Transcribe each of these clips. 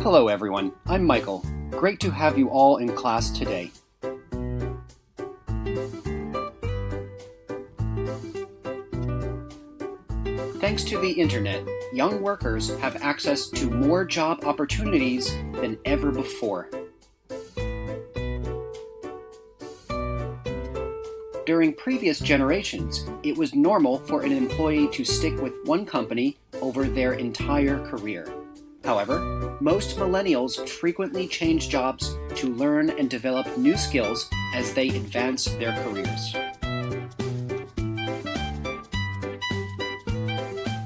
Hello everyone, I'm Michael. Great to have you all in class today. Thanks to the internet, young workers have access to more job opportunities than ever before. During previous generations, it was normal for an employee to stick with one company over their entire career. However, most millennials frequently change jobs to learn and develop new skills as they advance their careers.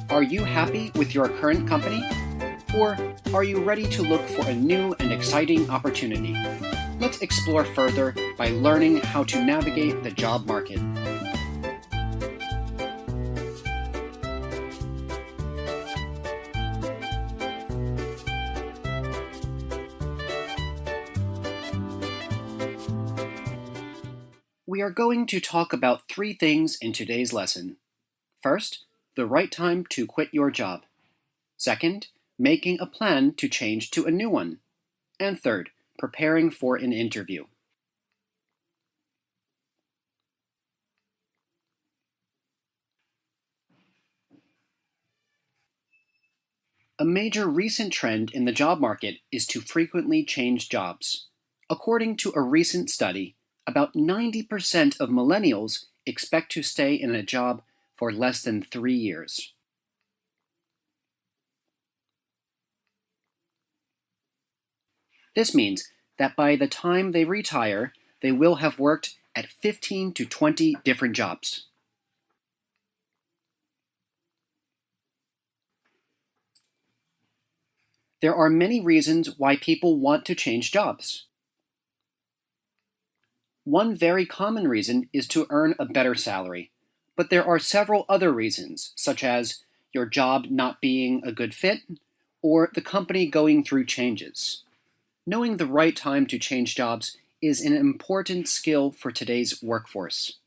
Are you happy with your current company? Or are you ready to look for a new and exciting opportunity? Let's explore further by learning how to navigate the job market. We are going to talk about three things in today's lesson. First, the right time to quit your job. Second, making a plan to change to a new one. And third, preparing for an interview. A major recent trend in the job market is to frequently change jobs. According to a recent study, about 90% of millennials expect to stay in a job for less than 3 years. This means that by the time they retire, they will have worked at 15 to 20 different jobs. There are many reasons why people want to change jobs. One very common reason is to earn a better salary, but there are several other reasons, such as your job not being a good fit, or the company going through changes. Knowing the right time to change jobs is an important skill for today's workforce.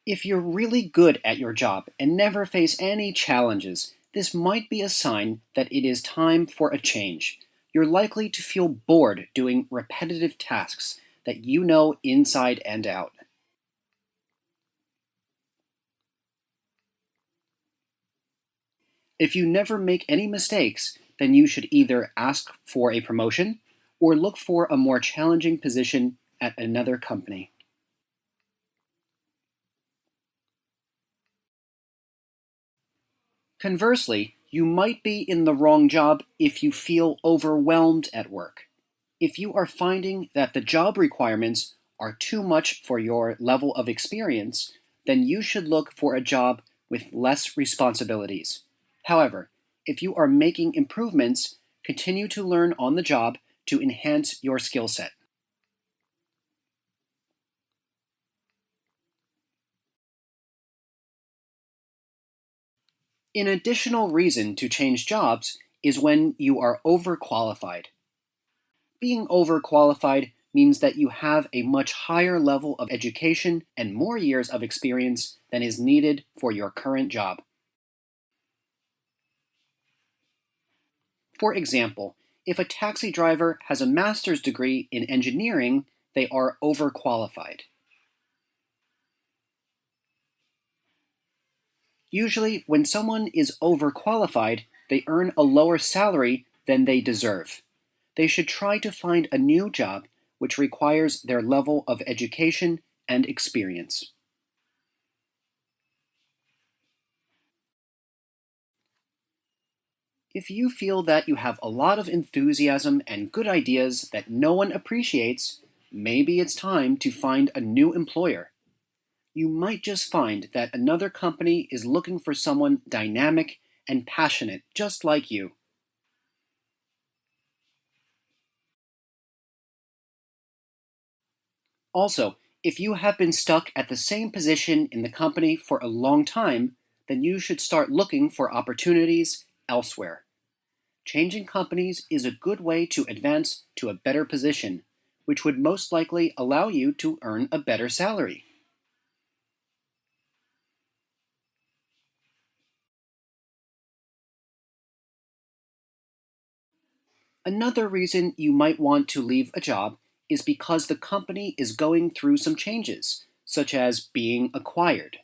If you're really good at your job and never face any challenges, this might be a sign that it is time for a change. You're likely to feel bored doing repetitive tasks that you know inside and out. If you never make any mistakes, then you should either ask for a promotion or look for a more challenging position at another company. Conversely, you might be in the wrong job if you feel overwhelmed at work. If you are finding that the job requirements are too much for your level of experience, then you should look for a job with less responsibilities. However, if you are making improvements, continue to learn on the job to enhance your skill set. An additional reason to change jobs is when you are overqualified. Being overqualified means that you have a much higher level of education and more years of experience than is needed for your current job. For example, if a taxi driver has a master's degree in engineering, they are overqualified. Usually, when someone is overqualified, they earn a lower salary than they deserve. They should try to find a new job which requires their level of education and experience. If you feel that you have a lot of enthusiasm and good ideas that no one appreciates, maybe it's time to find a new employer. You might just find that another company is looking for someone dynamic and passionate just like you. Also, if you have been stuck at the same position in the company for a long time, then you should start looking for opportunities elsewhere. Changing companies is a good way to advance to a better position, which would most likely allow you to earn a better salary. Another reason you might want to leave a job is because the company is going through some changes, such as being acquired.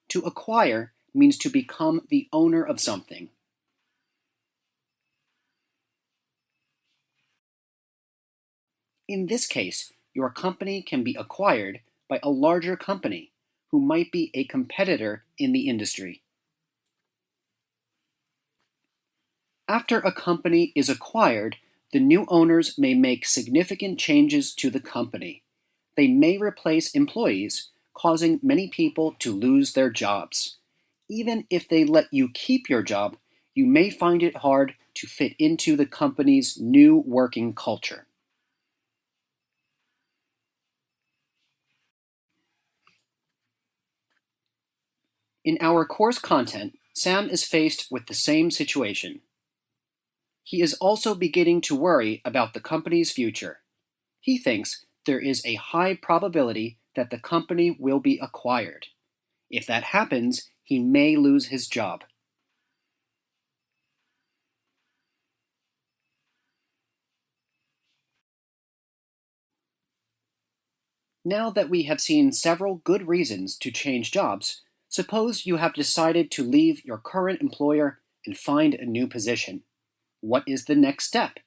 To acquire means to become the owner of something. In this case, your company can be acquired by a larger company who might be a competitor in the industry. After a company is acquired, the new owners may make significant changes to the company. They may replace employees, causing many people to lose their jobs. Even if they let you keep your job, you may find it hard to fit into the company's new working culture. In our course content, Sam is faced with the same situation. He is also beginning to worry about the company's future. He thinks there is a high probability that the company will be acquired. If that happens, he may lose his job. Now that we have seen several good reasons to change jobs, suppose you have decided to leave your current employer and find a new position. What is the next step?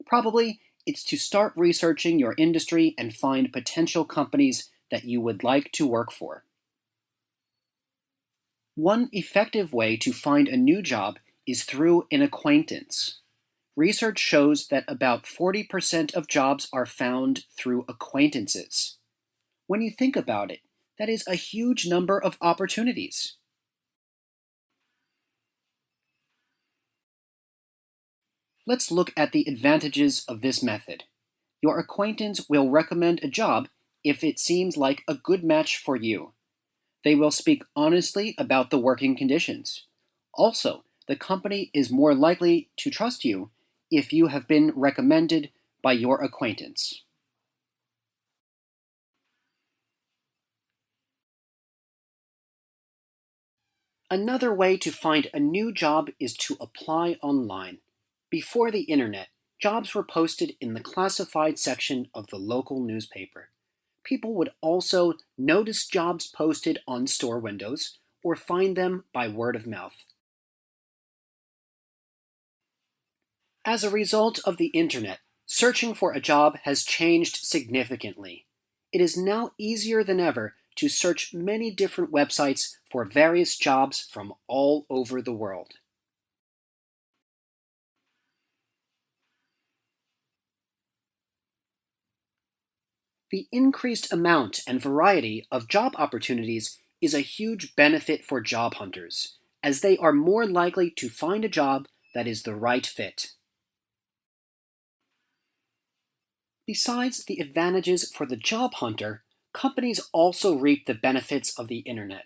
Probably it's to start researching your industry and find potential companies that you would like to work for. One effective way to find a new job is through an acquaintance. Research shows that about 40% of jobs are found through acquaintances. When you think about it, that is a huge number of opportunities. Let's look at the advantages of this method. Your acquaintance will recommend a job if it seems like a good match for you. They will speak honestly about the working conditions. Also, the company is more likely to trust you if you have been recommended by your acquaintance. Another way to find a new job is to apply online. Before the internet, jobs were posted in the classified section of the local newspaper. People would also notice jobs posted on store windows or find them by word of mouth. As a result of the internet, searching for a job has changed significantly. It is now easier than ever to search many different websites for various jobs from all over the world. The increased amount and variety of job opportunities is a huge benefit for job hunters, as they are more likely to find a job that is the right fit. Besides the advantages for the job hunter, companies also reap the benefits of the internet.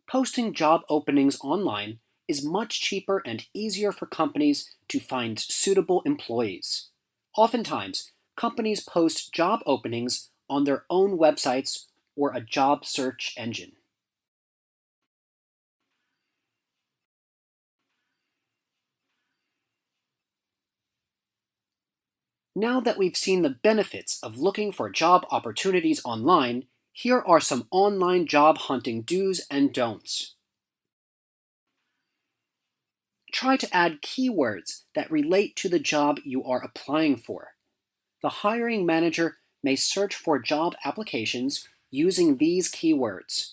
Posting job openings online is much cheaper and easier for companies to find suitable employees. Oftentimes, companies post job openings on their own websites or a job search engine. Now that we've seen the benefits of looking for job opportunities online, here are some online job hunting do's and don'ts. Try to add keywords that relate to the job you are applying for. The hiring manager may search for job applications using these keywords.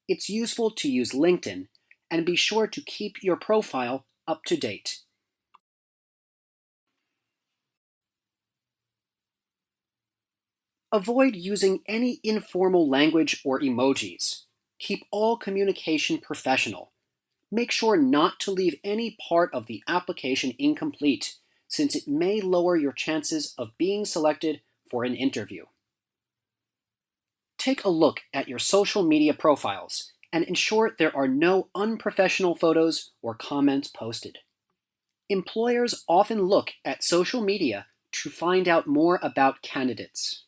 It's useful to use LinkedIn and be sure to keep your profile up to date. Avoid using any informal language or emojis. Keep all communication professional. Make sure not to leave any part of the application incomplete, since it may lower your chances of being selected for an interview. Take a look at your social media profiles and ensure there are no unprofessional photos or comments posted. Employers often look at social media to find out more about candidates.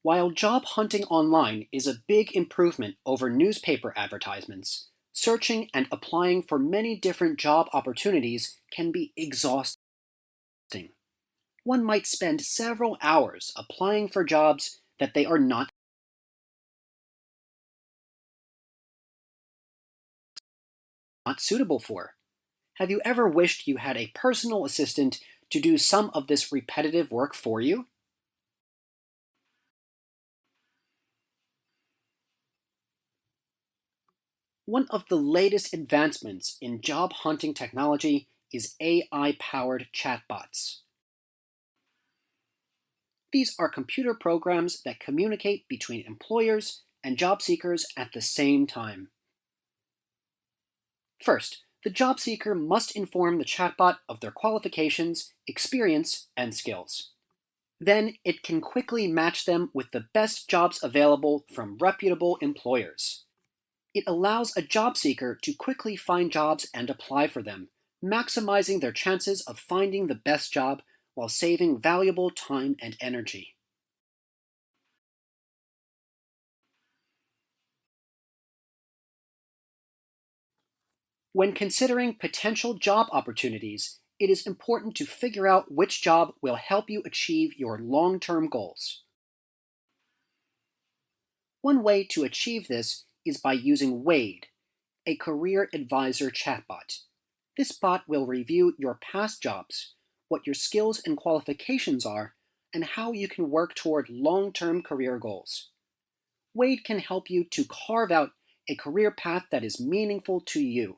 While job hunting online is a big improvement over newspaper advertisements, searching and applying for many different job opportunities can be exhausting. One might spend several hours applying for jobs that they are not suitable for. Have you ever wished you had a personal assistant to do some of this repetitive work for you? One of the latest advancements in job hunting technology is AI-powered chatbots. These are computer programs that communicate between employers and job seekers at the same time. First, the job seeker must inform the chatbot of their qualifications, experience, and skills. Then it can quickly match them with the best jobs available from reputable employers. It allows a job seeker to quickly find jobs and apply for them, maximizing their chances of finding the best job while saving valuable time and energy. When considering potential job opportunities, it is important to figure out which job will help you achieve your long-term goals. One way to achieve this is by using Wade, a career advisor chatbot. This bot will review your past jobs, what your skills and qualifications are, and how you can work toward long-term career goals. Wade can help you to carve out a career path that is meaningful to you.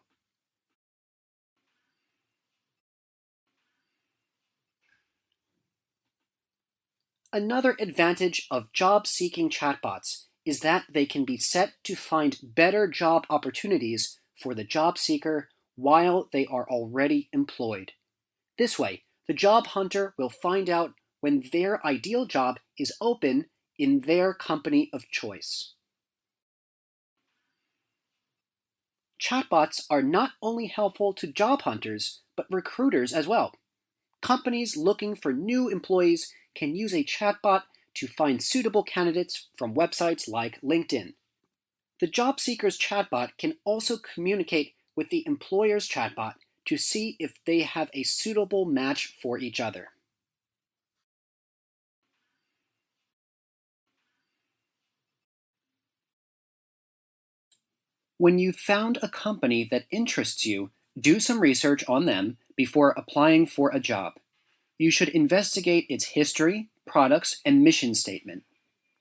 Another advantage of job-seeking chatbots is that they can be set to find better job opportunities for the job seeker while they are already employed. This way, the job hunter will find out when their ideal job is open in their company of choice. Chatbots are not only helpful to job hunters, but recruiters as well. Companies looking for new employees can use a chatbot to find suitable candidates from websites like LinkedIn. The job seeker's chatbot can also communicate with the employer's chatbot to see if they have a suitable match for each other. When you've found a company that interests you, do some research on them before applying for a job. You should investigate its history, products, and mission statement.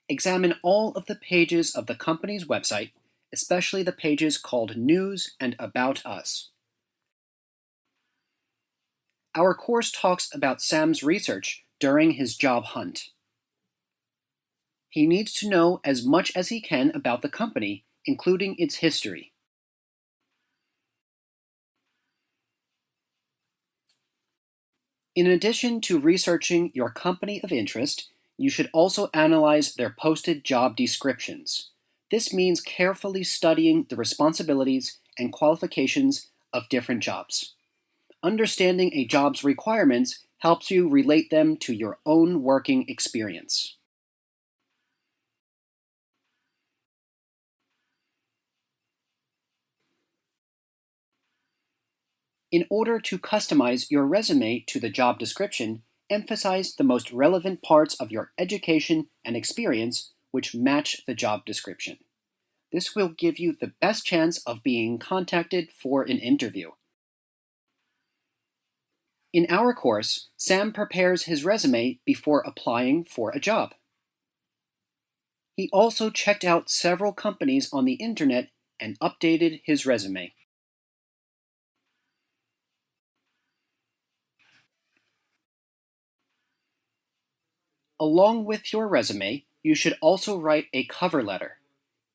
Examine all of the pages of the company's website, especially the pages called News and About Us. Our course talks about Sam's research during his job hunt. He needs to know as much as he can about the company, including its history. In addition to researching your company of interest, you should also analyze their posted job descriptions. This means carefully studying the responsibilities and qualifications of different jobs. Understanding a job's requirements helps you relate them to your own working experience. In order to customize your resume to the job description, emphasize the most relevant parts of your education and experience which match the job description. This will give you the best chance of being contacted for an interview. In our course, Sam prepares his resume before applying for a job. He also checked out several companies on the internet and updated his resume. Along with your resume, you should also write a cover letter.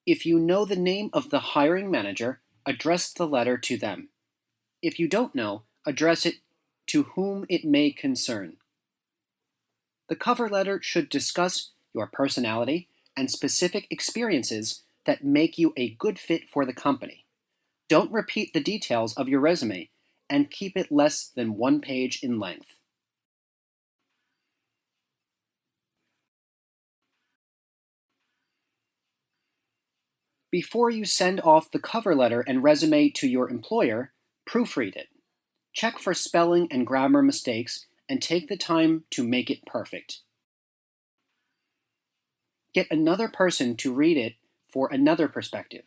If you know the name of the hiring manager, address the letter to them. If you don't know, address it to whom it may concern. The cover letter should discuss your personality and specific experiences that make you a good fit for the company. Don't repeat the details of your resume and keep it less than 1 page in length. Before you send off the cover letter and resume to your employer, proofread it. Check for spelling and grammar mistakes and take the time to make it perfect. Get another person to read it for another perspective.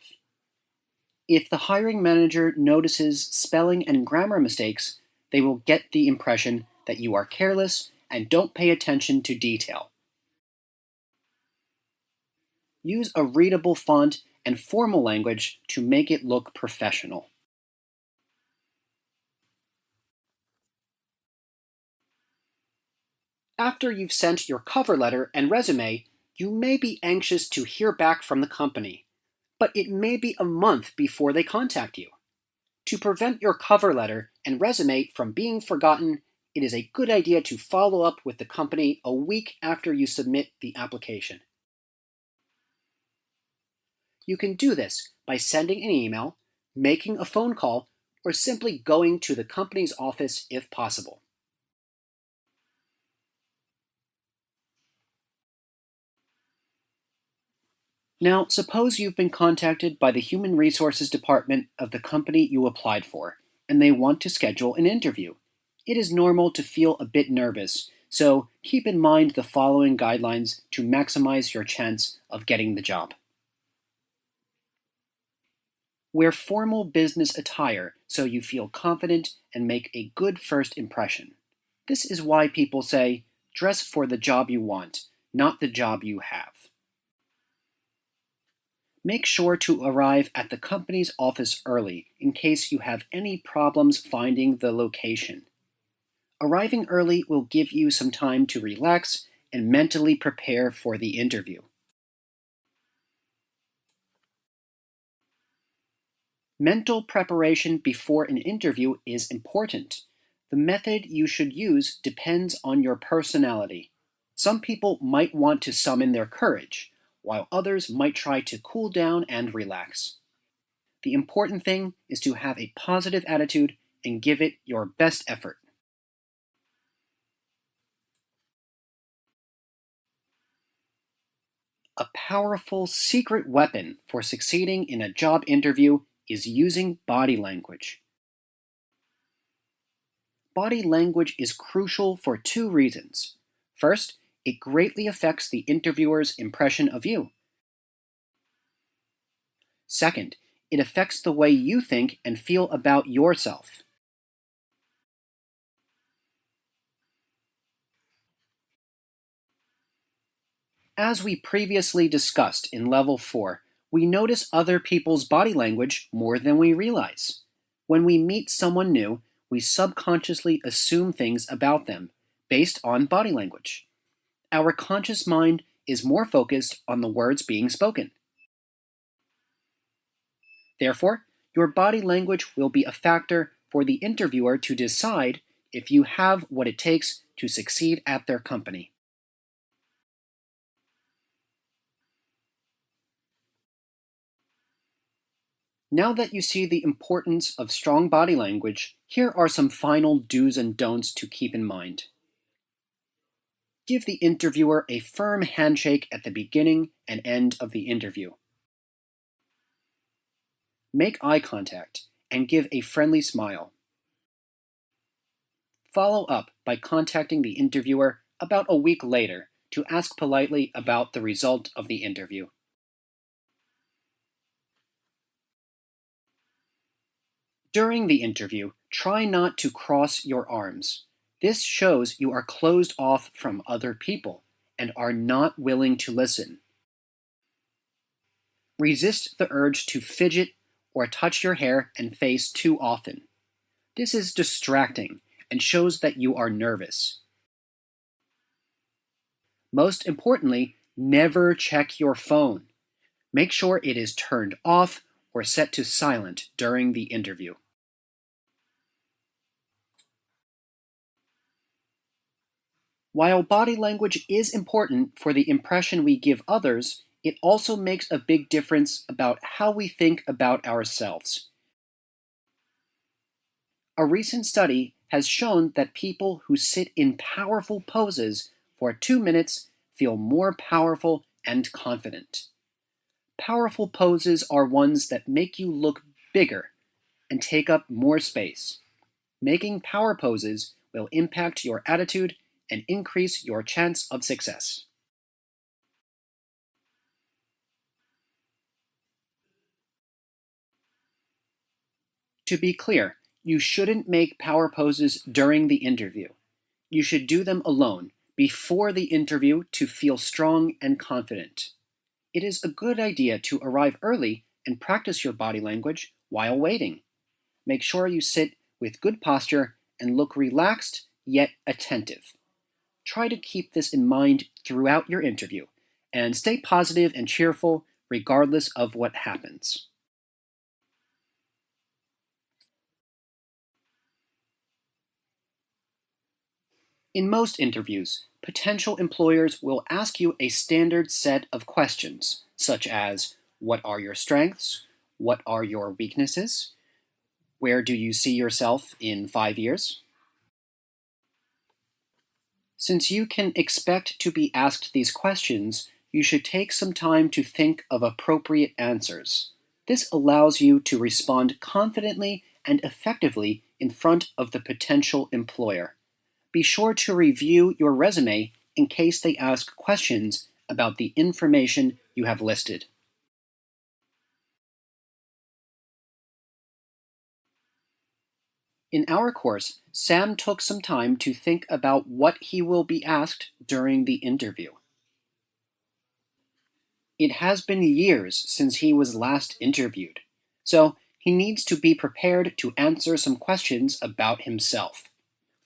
If the hiring manager notices spelling and grammar mistakes, they will get the impression that you are careless and don't pay attention to detail. Use a readable font and formal language to make it look professional. After you've sent your cover letter and resume, you may be anxious to hear back from the company, but it may be a month before they contact you. To prevent your cover letter and resume from being forgotten, it is a good idea to follow up with the company a week after you submit the application. You can do this by sending an email, making a phone call, or simply going to the company's office if possible. Now, suppose you've been contacted by the Human Resources Department of the company you applied for, and they want to schedule an interview. It is normal to feel a bit nervous, so keep in mind the following guidelines to maximize your chance of getting the job. Wear formal business attire so you feel confident and make a good first impression. This is why people say, dress for the job you want, not the job you have. Make sure to arrive at the company's office early in case you have any problems finding the location. Arriving early will give you some time to relax and mentally prepare for the interview. Mental preparation before an interview is important. The method you should use depends on your personality. Some people might want to summon their courage, while others might try to cool down and relax. The important thing is to have a positive attitude and give it your best effort. A powerful secret weapon for succeeding in a job interview is using body language. Body language is crucial for two reasons. First, it greatly affects the interviewer's impression of you. Second, it affects the way you think and feel about yourself. As we previously discussed in Level 4, we notice other people's body language more than we realize. When we meet someone new, we subconsciously assume things about them based on body language. Our conscious mind is more focused on the words being spoken. Therefore, your body language will be a factor for the interviewer to decide if you have what it takes to succeed at their company. Now that you see the importance of strong body language, here are some final do's and don'ts to keep in mind. Give the interviewer a firm handshake at the beginning and end of the interview. Make eye contact and give a friendly smile. Follow up by contacting the interviewer about a week later to ask politely about the result of the interview. During the interview, try not to cross your arms. This shows you are closed off from other people and are not willing to listen. Resist the urge to fidget or touch your hair and face too often. This is distracting and shows that you are nervous. Most importantly, never check your phone. Make sure it is turned off or set to silent during the interview. While body language is important for the impression we give others, it also makes a big difference about how we think about ourselves. A recent study has shown that people who sit in powerful poses for 2 minutes feel more powerful and confident. Powerful poses are ones that make you look bigger and take up more space. Making power poses will impact your attitude and increase your chance of success. To be clear, you shouldn't make power poses during the interview. You should do them alone before the interview to feel strong and confident. It is a good idea to arrive early and practice your body language while waiting. Make sure you sit with good posture and look relaxed yet attentive. Try to keep this in mind throughout your interview and stay positive and cheerful regardless of what happens. In most interviews, potential employers will ask you a standard set of questions, such as what are your strengths? What are your weaknesses? Where do you see yourself in 5 years? Since you can expect to be asked these questions, you should take some time to think of appropriate answers. This allows you to respond confidently and effectively in front of the potential employer. Be sure to review your resume in case they ask questions about the information you have listed. In our course, Sam took some time to think about what he will be asked during the interview. It has been years since he was last interviewed, so he needs to be prepared to answer some questions about himself.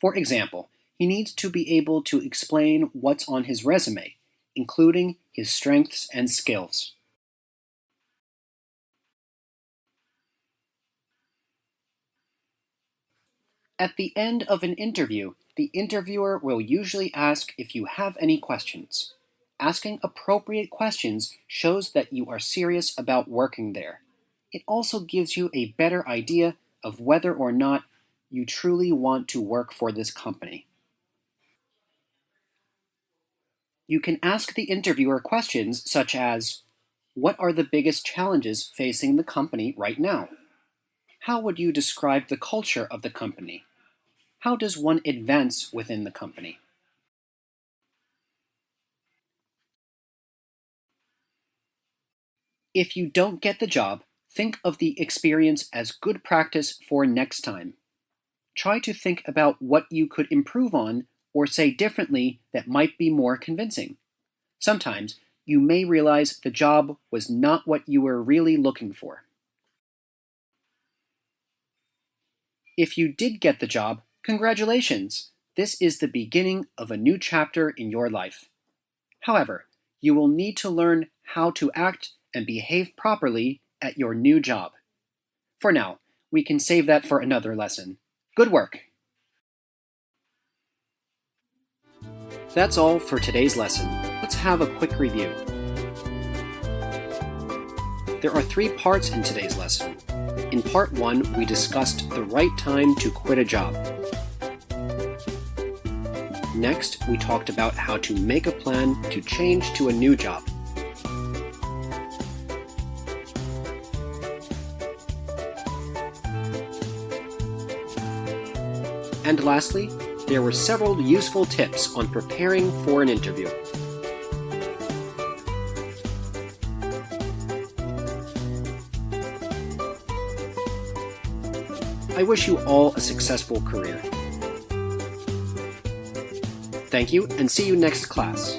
For example, he needs to be able to explain what's on his resume, including his strengths and skills. At the end of an interview, the interviewer will usually ask if you have any questions. Asking appropriate questions shows that you are serious about working there. It also gives you a better idea of whether or not you truly want to work for this company. You can ask the interviewer questions such as, what are the biggest challenges facing the company right now? How would you describe the culture of the company? How does one advance within the company? If you don't get the job, think of the experience as good practice for next time. Try to think about what you could improve on or say differently that might be more convincing. Sometimes you may realize the job was not what you were really looking for. If you did get the job, congratulations! This is the beginning of a new chapter in your life. However, you will need to learn how to act and behave properly at your new job. For now, we can save that for another lesson. Good work! That's all for today's lesson. Let's have a quick review. There are 3 parts in today's lesson. In part 1, we discussed the right time to quit a job. Next, we talked about how to make a plan to change to a new job. And lastly, there were several useful tips on preparing for an interview. I wish you all a successful career. Thank you, and see you next class.